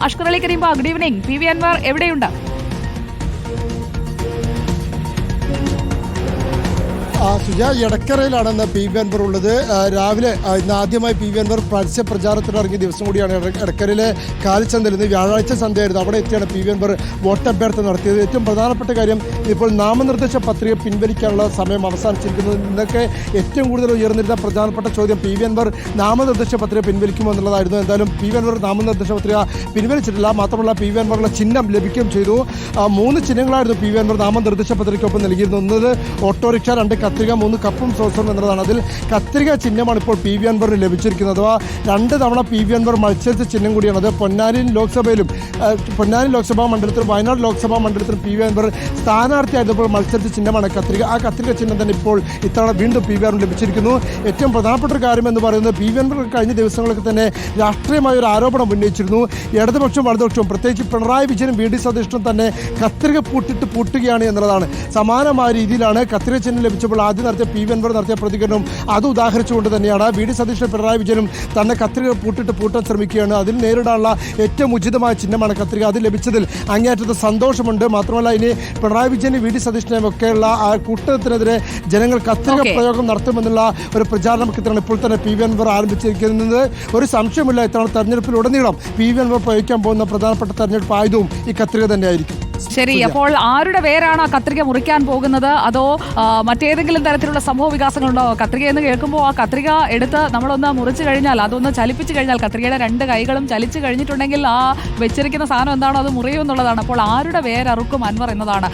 Ashkar Ali Karim, good evening. P V Anvar എവിടെയുണ്ട്? സുജ, എടക്കരയിലാണെന്ന് പി വി അൻവർ ഉള്ളത്. രാവിലെ ഇന്ന് ആദ്യമായി പി വി അൻവർ പരസ്യ പ്രചാരണത്തിന് ഇറങ്ങിയ ദിവസം കൂടിയാണ്. എടക്കരയിലെ കാലിച്ചന്തയിൽ ഇന്ന് വ്യാഴാഴ്ച സന്ധ്യയായിരുന്നു. അവിടെ എത്തിയാണ് പി വി അൻവർ വോട്ടഭ്യർത്ഥന നടത്തിയത്. ഏറ്റവും പ്രധാനപ്പെട്ട കാര്യം, ഇപ്പോൾ നാമനിർദ്ദേശ പത്രിക പിൻവലിക്കാനുള്ള സമയം അവസാനിച്ചിരിക്കുന്നത്. ഇന്നൊക്കെ ഏറ്റവും കൂടുതൽ ഉയർന്നിരുന്ന പ്രധാനപ്പെട്ട ചോദ്യം പി വി അൻവർ നാമനിർദ്ദേശ പത്രിക പിൻവലിക്കുമോ എന്നുള്ളതായിരുന്നു. എന്തായാലും പി വി അൻവർ നാമനിർദ്ദേശ പത്രിക പിൻവലിച്ചിട്ടില്ല. മാത്രമല്ല പി വി അൻവറുടെ ചിഹ്നം ലഭിക്കുകയും ചെയ്തു. 3 ചിഹ്നങ്ങളായിരുന്നു പി വി അൻവർ നാമനിർദ്ദേശ പത്രികയ്ക്കൊപ്പം നൽകിയിരുന്നത്. ഒന്ന് ഓട്ടോറിക്ഷ, 2 കത്രിക, 3 കപ്പും സോസറും എന്നുള്ളതാണ്. അതിൽ കത്രിക ചിഹ്നമാണ് ഇപ്പോൾ പി വി അൻവറിന് ലഭിച്ചിരിക്കുന്നത്. അഥവാ 2 തവണ പി വി അൻവർ മത്സരിച്ച ചിഹ്നം കൂടിയാണ് അത്. പൊന്നാനി ലോക്സഭാ മണ്ഡലത്തിലും വയനാട് ലോക്സഭാ മണ്ഡലത്തിലും പി വി അൻവർ സ്ഥാനാർത്ഥിയായിരുന്നപ്പോൾ മത്സരിച്ച ചിഹ്നമാണ് കത്രിക. ആ കത്രിക ചിഹ്നം തന്നെ ഇപ്പോൾ ഇത്തവണ വീണ്ടും പി വി അൻവറിന് ലഭിച്ചിരിക്കുന്നു. ഏറ്റവും പ്രധാനപ്പെട്ട ഒരു കാര്യം എന്ന് പറയുന്നത്, പി വി അൻവർ കഴിഞ്ഞ ദിവസങ്ങളൊക്കെ തന്നെ രാഷ്ട്രീയമായ ഒരു ആരോപണം ഉന്നയിച്ചിരുന്നു. ഇടതുപക്ഷവും വലതുപക്ഷവും പ്രത്യേകിച്ച് പിണറായി വിജയനും വി ഡി സതീശനും തന്നെ കത്രിക പൂട്ടുകയാണ് എന്നുള്ളതാണ്. സമാനമായ രീതിയിലാണ് കത്രിക ചിഹ്നം ലഭിച്ചപ്പോൾ ആദ്യം നടത്തിയ പി വി അൻവർ നടത്തിയ പ്രതികരണം അത് ഉദാഹരിച്ചുകൊണ്ട് തന്നെയാണ്. വി ഡി സതീശനും പിണറായി വിജയനും തന്നെ കത്രിക പൂട്ടാൻ ശ്രമിക്കുകയാണ്. അതിന് നേരിടാനുള്ള ഏറ്റവും ഉചിതമായ ചിഹ്നമാണ് കത്രിക. അത് ലഭിച്ചതിൽ അങ്ങേയറ്റത്തെ സന്തോഷമുണ്ട്. മാത്രമല്ല, ഇനി പിണറായി വിജയനും വി ഡി സതീശനെയും ഒക്കെയുള്ള ആ കൂട്ടത്തിനെതിരെ ജനങ്ങൾ കത്രിക പ്രയോഗം നടത്തുമെന്നുള്ള ഒരു പ്രചാരണമാണ് ഇപ്പോൾ തന്നെ പി വി അൻവർ ആരംഭിച്ചിരിക്കുന്നത്. ഒരു സംശയമില്ല, ഇത്തവണ തെരഞ്ഞെടുപ്പിലുടനീളം പി വി അൻവർ പ്രയോഗിക്കാൻ പോകുന്ന പ്രധാനപ്പെട്ട തെരഞ്ഞെടുപ്പ് ആയുധവും ഈ കത്രിക തന്നെയായിരിക്കും. ശരി, അപ്പോൾ ആരുടെ പേരാണ് ആ കത്രിക മുറിക്കാൻ പോകുന്നത്? അതോ മറ്റേതെങ്കിലും തരത്തിലുള്ള സംഭവ വികാസങ്ങളുണ്ടോ? കത്രിക എന്ന് കേൾക്കുമ്പോൾ ആ കത്രിക എടുത്ത് നമ്മളൊന്ന് മുറിച്ചു കഴിഞ്ഞാൽ, അതൊന്ന് ചലിപ്പിച്ചു കഴിഞ്ഞാൽ, കത്രികയുടെ 2 കൈകളും ചലിച്ചു കഴിഞ്ഞിട്ടുണ്ടെങ്കിൽ ആ വെച്ചിരിക്കുന്ന സാധനം എന്താണോ അത് മുറിയും എന്നുള്ളതാണ്. അപ്പോൾ ആരുടെ പേരറുക്കും അൻവർ എന്നതാണ്